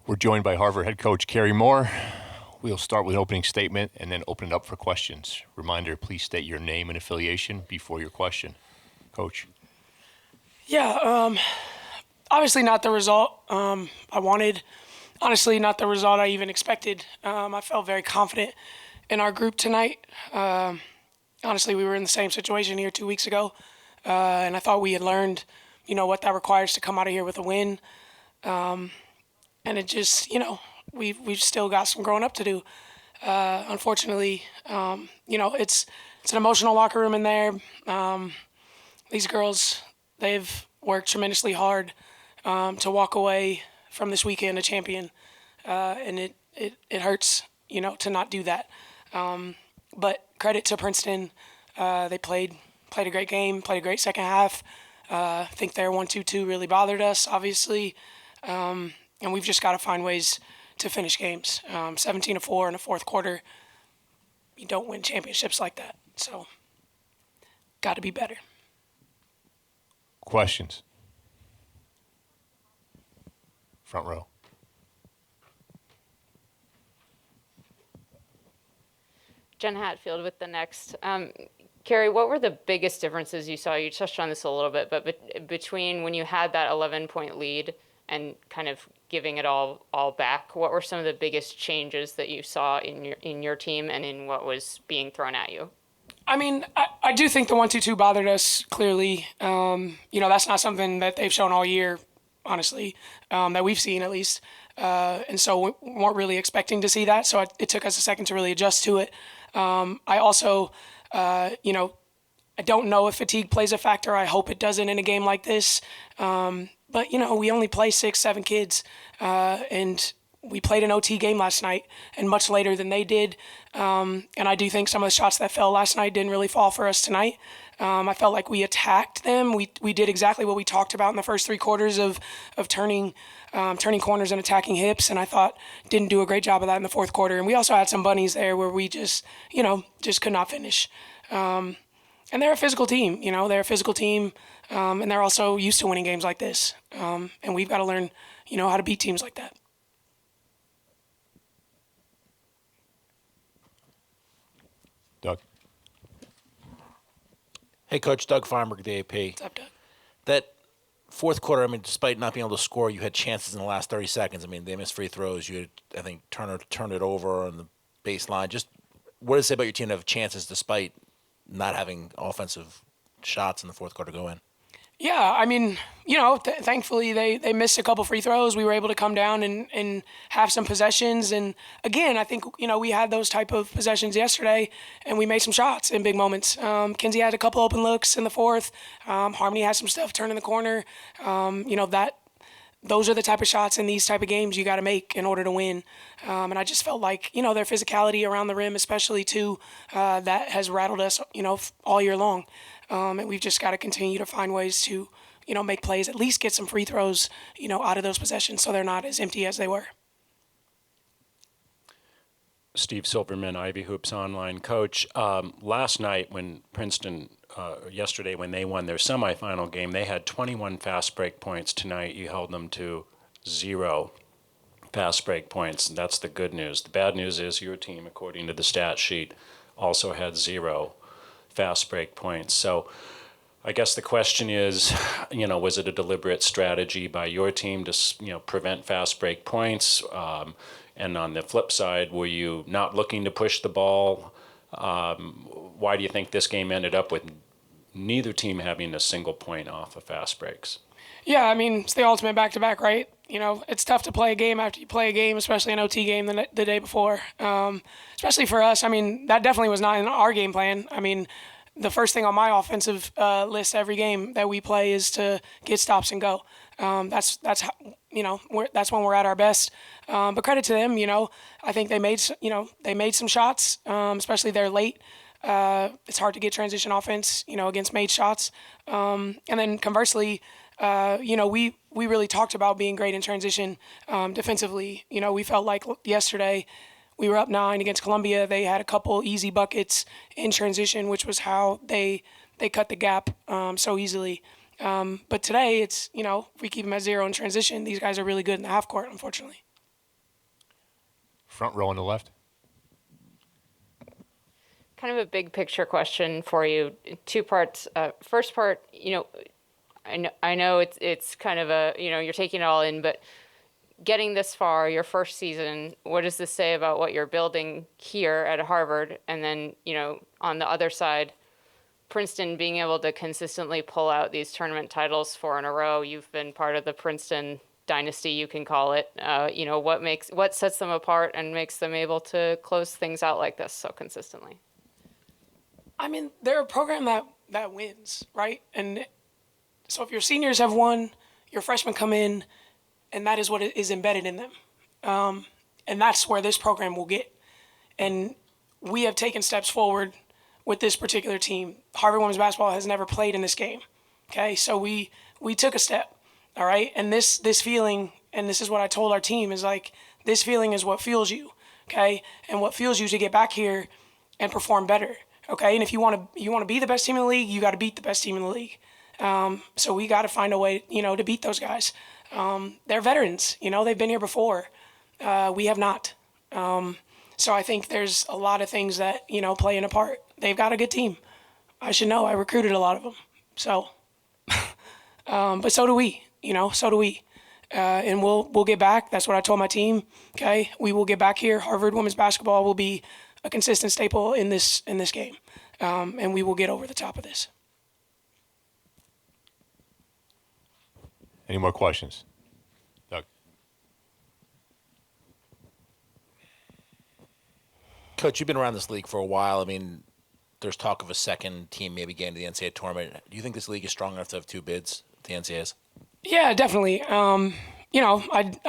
We're joined by Harvard head coach Kerry Moore. We'll start with an opening statement and then open it up for questions. Reminder, please state your name and affiliation before your question. Coach. Yeah, obviously not the result I wanted. Honestly, not the result I even expected. I felt very confident in our group tonight. Honestly, we were in the same situation here 2 weeks ago, and I thought we had learned, what that requires to come out of here with a win. And it just, we've still got some growing up to do. Unfortunately, it's an emotional locker room in there. These girls, they've worked tremendously hard to walk away from this weekend a champion, and it hurts, to not do that. But credit to Princeton, they played a great game, played a great second half. I think their 1-2-2 really bothered us, obviously, and we've just got to find ways to finish games. 17-4 in the fourth quarter, you don't win championships like that, so got to be better. Questions? Front row. Jen Hatfield with the Next. Kerry, what were the biggest differences you saw? You touched on this a little bit, but between when you had that 11-point lead and kind of giving it all back, what were some of the biggest changes that you saw in your team and in what was being thrown at you? I mean, I do think the 1-2-2 bothered us clearly. That's not something that they've shown all year, honestly, that we've seen at least. And so we weren't really expecting to see that. So it took us a second to really adjust to it. I also, I don't know if fatigue plays a factor. I hope it doesn't in a game like this. But, we only play 6-7 kids. And we played an OT game last night and much later than they did. And I do think some of the shots that fell last night didn't really fall for us tonight. I felt like we attacked them. We did exactly what we talked about in the first 3 quarters of turning corners and attacking hips, and I thought didn't do a great job of that in the fourth quarter. And we also had some bunnies there where we just could not finish. And they're a physical team, and they're also used to winning games like this. And we've got to learn, how to beat teams like that. Doug. Hey, Coach. Doug Feinberg, the AP. What's up, Doug? That fourth quarter, despite not being able to score, you had chances in the last 30 seconds. They missed free throws. You had, I think, Turner turned it over on the baseline. Just what does it say about your team to have chances despite not having offensive shots in the fourth quarter go in? Yeah, thankfully they missed a couple free throws. We were able to come down and have some possessions. And again, I think, we had those type of possessions yesterday and we made some shots in big moments. Kenzie had a couple open looks in the fourth. Harmony had some stuff turning the corner. Those are the type of shots in these type of games you got to make in order to win. And I just felt like, their physicality around the rim, especially too, that has rattled us, all year long. And we've just got to continue to find ways to, make plays, at least get some free throws, out of those possessions so they're not as empty as they were. Steve Silverman, Ivy Hoops Online. Coach, last night when Princeton, yesterday when they won their semifinal game, they had 21 fast break points. Tonight you held them to 0 fast break points. That's the good news. The bad news is your team, according to the stat sheet, also had 0 fast break points. So I guess the question is, was it a deliberate strategy by your team to, prevent fast break points? And on the flip side, were you not looking to push the ball? Why do you think this game ended up with neither team having a single point off of fast breaks? Yeah, it's the ultimate back-to-back, right? It's tough to play a game after you play a game, especially an OT game the day before. Especially for us, that definitely was not in our game plan. The first thing on my offensive list every game that we play is to get stops and go. That's how, that's when we're at our best. But credit to them, I think they made some shots, especially they're late. It's hard to get transition offense, against made shots. And then conversely, we really talked about being great in transition defensively. We felt like yesterday we were up 9 against Columbia. They had a couple easy buckets in transition, which was how they cut the gap so easily. But today it's, if we keep them at 0 in transition, these guys are really good in the half court, unfortunately. Front row on the left. Kind of a big picture question for you. Two parts. First part, I know it's kind of a, you're taking it all in, but getting this far, your first season, what does this say about what you're building here at Harvard? And then, on the other side, Princeton being able to consistently pull out these tournament titles 4 in a row. You've been part of the Princeton dynasty, you can call it. What sets them apart and makes them able to close things out like this so consistently? I mean, they're a program that wins, right? And so if your seniors have won, your freshmen come in, and that is what is embedded in them. And that's where this program will get. And we have taken steps forward with this particular team. Harvard women's basketball has never played in this game, okay? So we took a step, all right? And this feeling, and this is what I told our team, is like, this feeling is what fuels you, okay? And what fuels you to get back here and perform better, okay? And if you want to be the best team in the league, you got to beat the best team in the league. So we got to find a way, to beat those guys. They're veterans, they've been here before. We have not. So I think there's a lot of things that, play in a part. They've got a good team. I should know. I recruited a lot of them. So, but so do we, so do we. And we'll get back. That's what I told my team. Okay. We will get back here. Harvard women's basketball will be a consistent staple in this game. And we will get over the top of this. Any more questions? Doug. Coach, you've been around this league for a while. I mean, there's talk of a second team maybe getting to the NCAA tournament. Do you think this league is strong enough to have 2 bids at the NCAAs? Yeah, definitely. I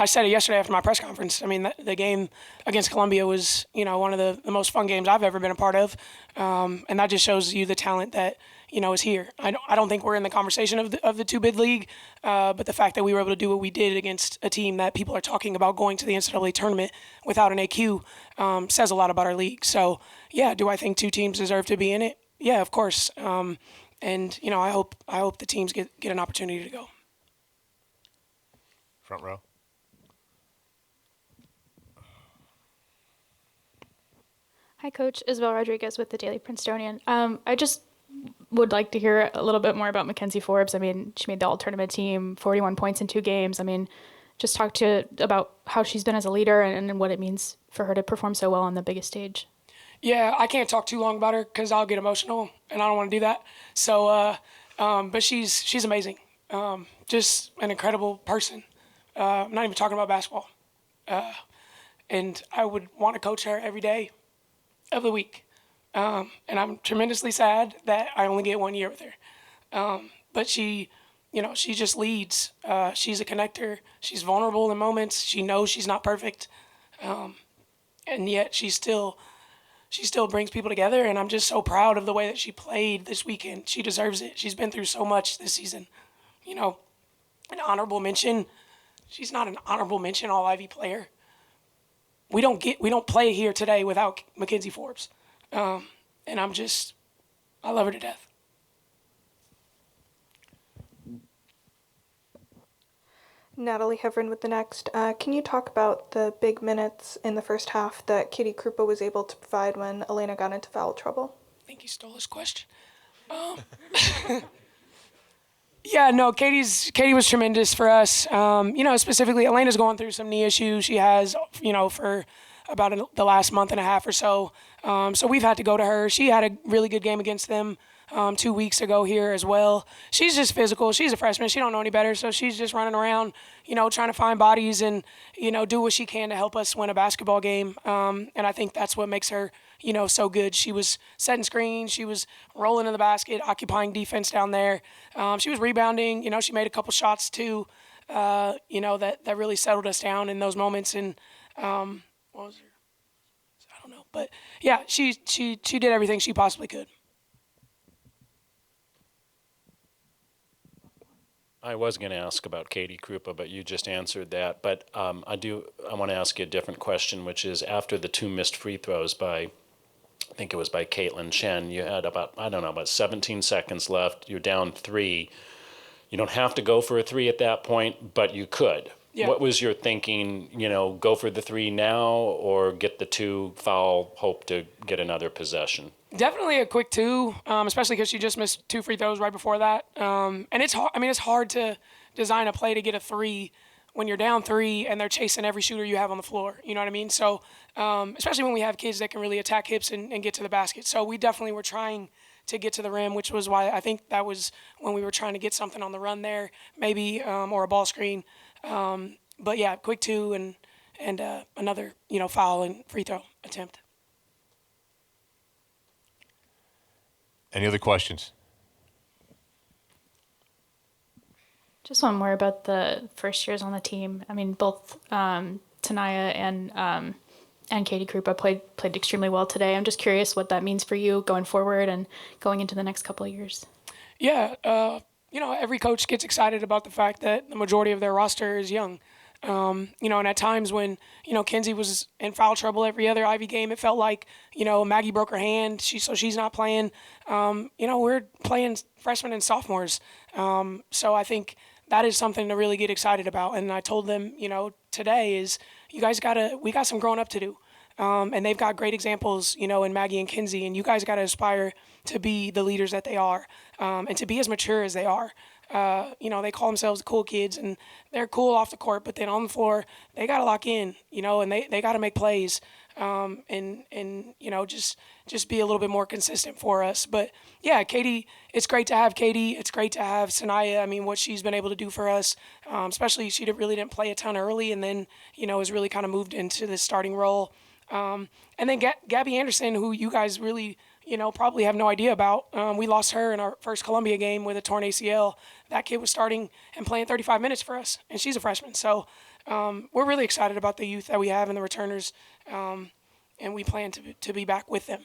said it yesterday after my press conference. I mean, the game against Columbia was, one of the most fun games I've ever been a part of. And that just shows you the talent that, is here. I don't think we're in the conversation of the 2-bid league, but the fact that we were able to do what we did against a team that people are talking about going to the NCAA tournament without an AQ says a lot about our league. So, yeah, do I think 2 teams deserve to be in it? Yeah, of course. And, I hope the teams get an opportunity to go. Front row. Hi, Coach. Isabel Rodriguez with the Daily Princetonian. I just would like to hear a little bit more about Mackenzie Forbes. I mean, she made the all-tournament team, 41 points in 2 games. I mean, just talk about how she's been as a leader and what it means for her to perform so well on the biggest stage. Yeah, I can't talk too long about her because I'll get emotional, and I don't want to do that. So, but she's amazing. Just an incredible person. I'm not even talking about basketball. And I would want to coach her every day of the week. And I'm tremendously sad that I only get 1 year with her. But she just leads. She's a connector. She's vulnerable in moments. She knows she's not perfect. And yet she still brings people together. And I'm just so proud of the way that she played this weekend. She deserves it. She's been through so much this season. An honorable mention. She's not an honorable mention All-Ivy player. We don't play here today without Mackenzie Forbes. And I love her to death. Natalie Heverin with the Next. Can you talk about the big minutes in the first half that Katie Krupa was able to provide when Elena got into foul trouble? I think you stole this question. Yeah, no, Katie was tremendous for us. Specifically, Elena's going through some knee issues. She has, for about the last month and a half or so. So we've had to go to her. She had a really good game against them 2 weeks ago here as well. She's just physical. She's a freshman. She don't know any better, so she's just running around, trying to find bodies and, do what she can to help us win a basketball game. And I think that's what makes her, so good. She was setting screens. She was rolling in the basket, occupying defense down there. She was rebounding. She made a couple shots too, that really settled us down in those moments. And what was her? I don't know. But, yeah, she did everything she possibly could. I was going to ask about Katie Krupa, but you just answered that. But I want to ask you a different question, which is after the 2 missed free throws by, I think it was by Caitlin Chen, you had about 17 seconds left. You're down 3. You don't have to go for a 3 at that point, but you could. Yeah. What was your thinking, go for the 3 now or get the 2, foul, hope to get another possession? Definitely a quick 2, especially because she just missed 2 free throws right before that. And it's hard. I mean, it's hard to design a play to get a 3 when you're down 3 and they're chasing every shooter you have on the floor. You know what I mean? So, especially when we have kids that can really attack hips and get to the basket. So we definitely were trying to get to the rim, which was why I think that was when we were trying to get something on the run there, maybe, or a ball screen. But yeah, quick 2 and another, foul and free throw attempt. Any other questions? Just one more about the first years on the team. I mean, both Tanaya and Katie Krupa played extremely well today. I'm just curious what that means for you going forward and going into the next couple of years. Yeah, every coach gets excited about the fact that the majority of their roster is young. And at times when, Kenzie was in foul trouble every other Ivy game, it felt like, Maggie broke her hand, so she's not playing. We're playing freshmen and sophomores. So I think that is something to really get excited about. And I told them, today is we got some growing up to do. And they've got great examples, in Maggie and Kenzie, and you guys got to aspire to be the leaders that they are, and to be as mature as they are. They call themselves the cool kids, and they're cool off the court, but then on the floor, they got to lock in, and they got to make plays, and just be a little bit more consistent for us. But yeah, Katie, it's great to have Katie. It's great to have Sanaya. I mean, what she's been able to do for us, especially she really didn't play a ton early, and then, has really kind of moved into this starting role. And then Gabby Anderson, who you guys really, probably have no idea about. We lost her in our first Columbia game with a torn ACL. That kid was starting and playing 35 minutes for us, and she's a freshman. So we're really excited about the youth that we have and the returners, and we plan to be back with them.